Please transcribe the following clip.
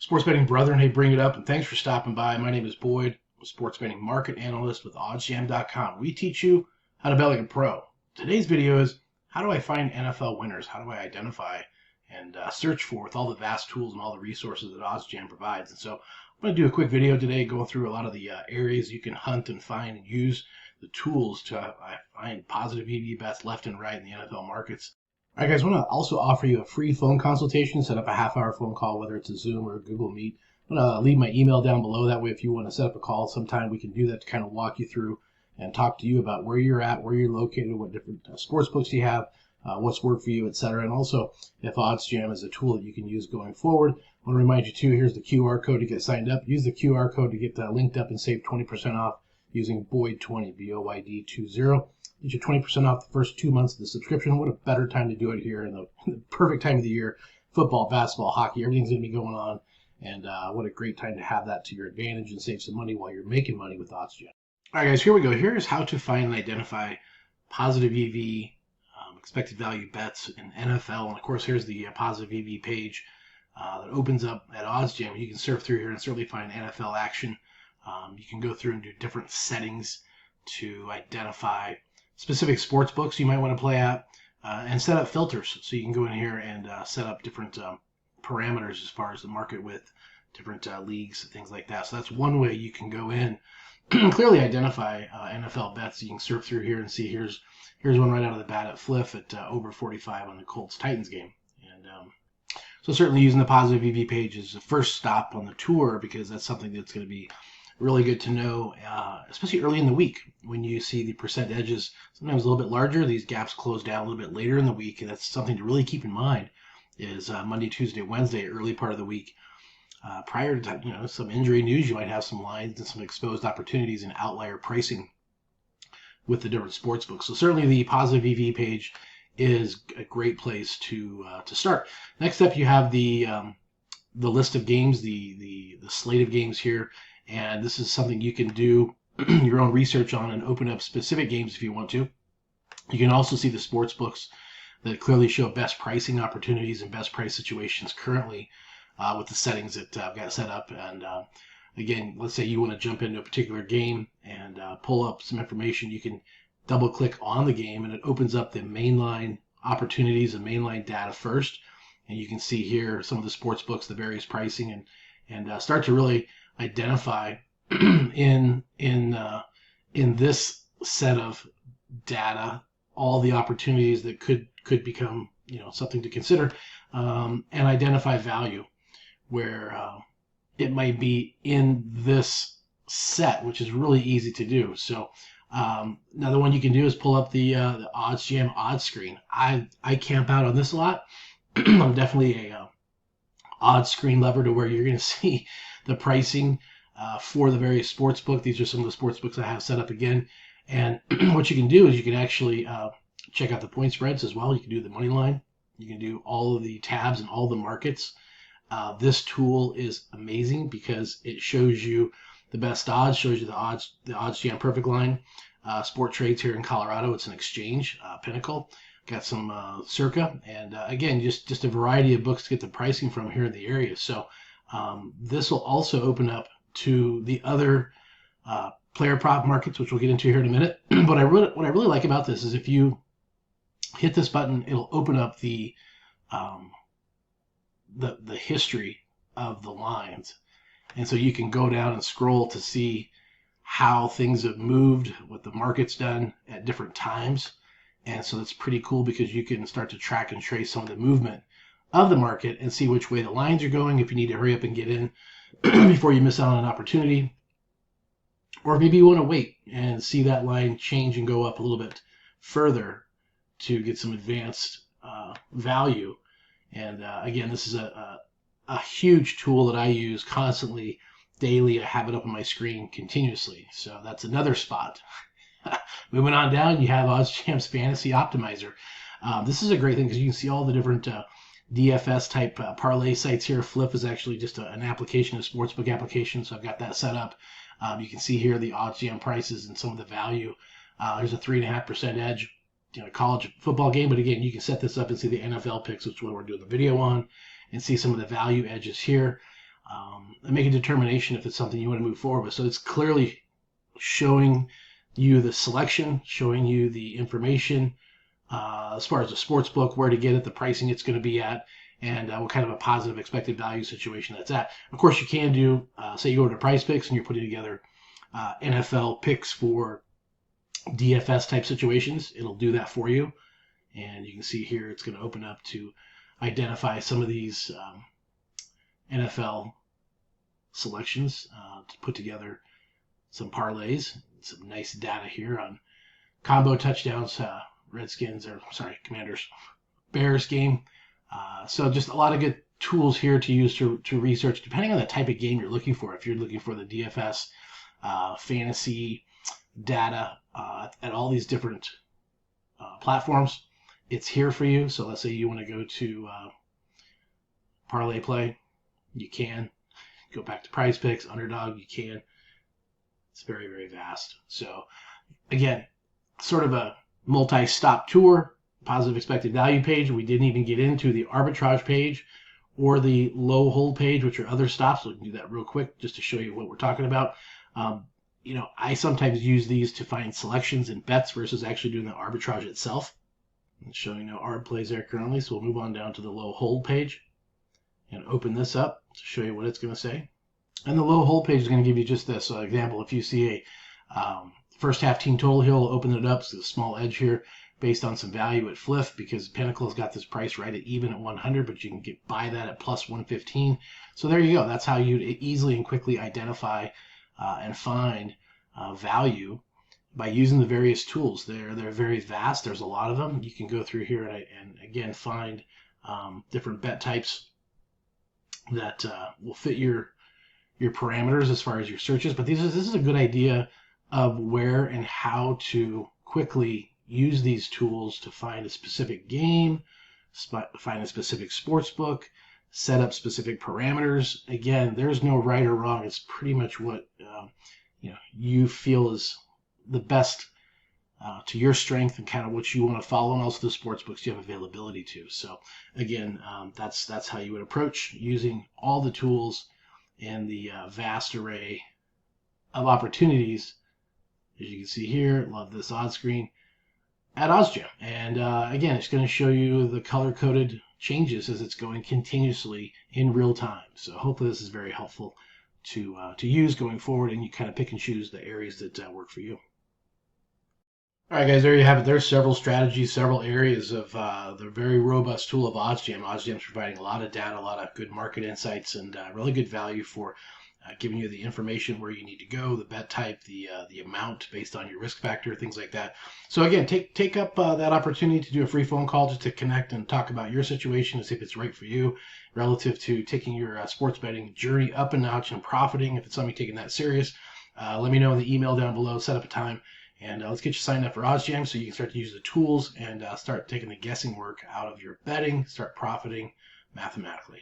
Sports betting brethren, hey, bring it up, and thanks for stopping by. My name is Boyd. I'm a sports betting market analyst with OddsJam.com. We teach you how to bet like a pro. Today's video is how do I find NFL winners? How do I identify and search for with all the vast tools and all the resources that OddsJam provides? And so I'm going to do a quick video today going through a lot of the areas you can hunt and find and use the tools to find positive EV bets left and right in the NFL markets. All right, guys, I want to also offer you a free phone consultation. Set up a half-hour phone call, whether it's a Zoom or a Google Meet. I'm going to leave my email down below. That way, if you want to set up a call sometime, we can do that to kind of walk you through and talk to you about where you're at, where you're located, what different sports books you have, what's worked for you, etc. And also, if OddsJam is a tool that you can use going forward. I want to remind you, too, here's the QR code to get signed up. Use the QR code to get linked up and save 20% off using Boyd20, B-O-Y-D 20. Get you 20% off the first 2 months of the subscription. What a better time to do it here in the perfect time of the year. Football, basketball, hockey, everything's going to be going on. And what a great time to have that to your advantage and save some money while you're making money with OddsJam. All right, guys, here we go. Here's how to find and identify positive EV, expected value bets in NFL. And, of course, here's the positive EV page that opens up at OddsJam. You can surf through here and certainly find NFL action. You can go through and do different settings to identify specific sports books you might want to play at, and set up filters. So you can go in here and set up different parameters as far as the market width, different leagues, things like that. So that's one way you can go in, clearly identify NFL bets. You can surf through here and see here's one right out of the bat at Fliff at over 45 on the Colts-Titans game. And so certainly using the positive EV page is the first stop on the tour, because that's something that's going to be really good to know, especially early in the week when you see the percent edges sometimes a little bit larger. These gaps close down a little bit later in the week, and that's something to really keep in mind. Is Monday, Tuesday, Wednesday, early part of the week, prior to some injury news, you might have some lines and some exposed opportunities and outlier pricing with the different sports books. So certainly the positive EV page is a great place to start. Next up, you have the list of games, the slate of games here. And this is something you can do your own research on and open up specific games if you want to. You can also see the sports books that clearly show best pricing opportunities and best price situations currently with the settings that I've got set up. And again, let's say you want to jump into a particular game and pull up some information. You can double click on the game and it opens up the mainline opportunities and mainline data first. And you can see here some of the sports books, the various pricing, and start to really identify in this set of data all the opportunities that could become something to consider, and identify value where it might be in this set, which is really easy to do. So another one you can do is pull up the OddsJam odds screen. I camp out on this a lot. I'm definitely a odds screen lover, to where you're going to see the pricing for the various sports book. These are some of the sports books I have set up again. And what you can do is you can actually check out the point spreads as well. You can do the money line. You can do all of the tabs and all the markets. This tool is amazing because it shows you the best odds, shows you the OddsJam perfect line. Sport Trades here in Colorado, it's an exchange, Pinnacle. Got some Circa, and again, just a variety of books to get the pricing from here in the area. So this will also open up to the other player prop markets, which we'll get into here in a minute. But what I really like about this is if you hit this button, it'll open up the history of the lines, and so you can go down and scroll to see how things have moved, what the market's done at different times. And so that's pretty cool because you can start to track and trace some of the movement of the market and see which way the lines are going if you need to hurry up and get in before you miss out on an opportunity. Or maybe you want to wait and see that line change and go up a little bit further to get some advanced value. And again, this is a huge tool that I use constantly, daily. I have it up on my screen continuously. So that's another spot. Moving on down, you have OddsJam's Fantasy Optimizer. This is a great thing because you can see all the different DFS type parlay sites here. Fliff is actually just an application, a sportsbook application, so I've got that set up. You can see here the OddsJam prices and some of the value. There's a 3.5% edge in a college football game, but again, you can set this up and see the NFL picks, which is what we're doing the video on, and see some of the value edges here. and make a determination if it's something you want to move forward with. So it's clearly showing you the selection, showing you the information as far as the sports book, where to get it, the pricing it's going to be at, and what kind of a positive expected value situation that's at. Of course, you can do, say you go to Price Picks and you're putting together NFL picks for DFS type situations. It'll do that for you. And you can see here it's going to open up to identify some of these NFL selections to put together some parlays, some nice data here on combo touchdowns, Commanders Bears game. So just a lot of good tools here to use to research, depending on the type of game you're looking for. If you're looking for the DFS, fantasy data at all these different platforms, it's here for you. So let's say you want to go to Parlay Play, you can. Go back to Price Picks, Underdog, you can. It's very, very vast. So again, sort of a multi-stop tour, positive expected value page. We didn't even get into the arbitrage page or the low hold page, which are other stops. So we can do that real quick just to show you what we're talking about. I sometimes use these to find selections and bets versus actually doing the arbitrage itself. I'm showing no arb plays there currently, so we'll move on down to the low hold page and open this up to show you what it's going to say. And the low hold page is going to give you just this. So example, if you see a first half team total here, we'll open it up. So the small edge here based on some value at Fliff, because Pinnacle's got this price right at even at 100, but you can buy that at plus 115. So there you go. That's how you easily and quickly identify and find value by using the various tools. They're very vast. There's a lot of them. You can go through here and again find different bet types that will fit your parameters as far as your searches. But this is a good idea of where and how to quickly use these tools to find a specific game, find a specific sports book, set up specific parameters. Again, there's no right or wrong. It's pretty much what you feel is the best to your strength and kind of what you want to follow, and also the sports books you have availability to. So again, that's how you would approach using all the tools and the vast array of opportunities. As you can see here, love this odds screen at OddsJam. And again, it's going to show you the color-coded changes as it's going continuously in real time. So hopefully this is very helpful to use going forward, and you kind of pick and choose the areas that work for you. All right, guys, there you have it. There's several strategies, several areas of the very robust tool of OddsJam. OddsJam is providing a lot of data, a lot of good market insights, and really good value for giving you the information where you need to go, the bet type, the amount based on your risk factor, things like that. So again, take up that opportunity to do a free phone call just to connect and talk about your situation and see if it's right for you relative to taking your sports betting journey up a notch and profiting. If it's something you're taking that serious, let me know in the email down below, set up a time, and let's get you signed up for OddsJam so you can start to use the tools and start taking the guessing work out of your betting, start profiting mathematically.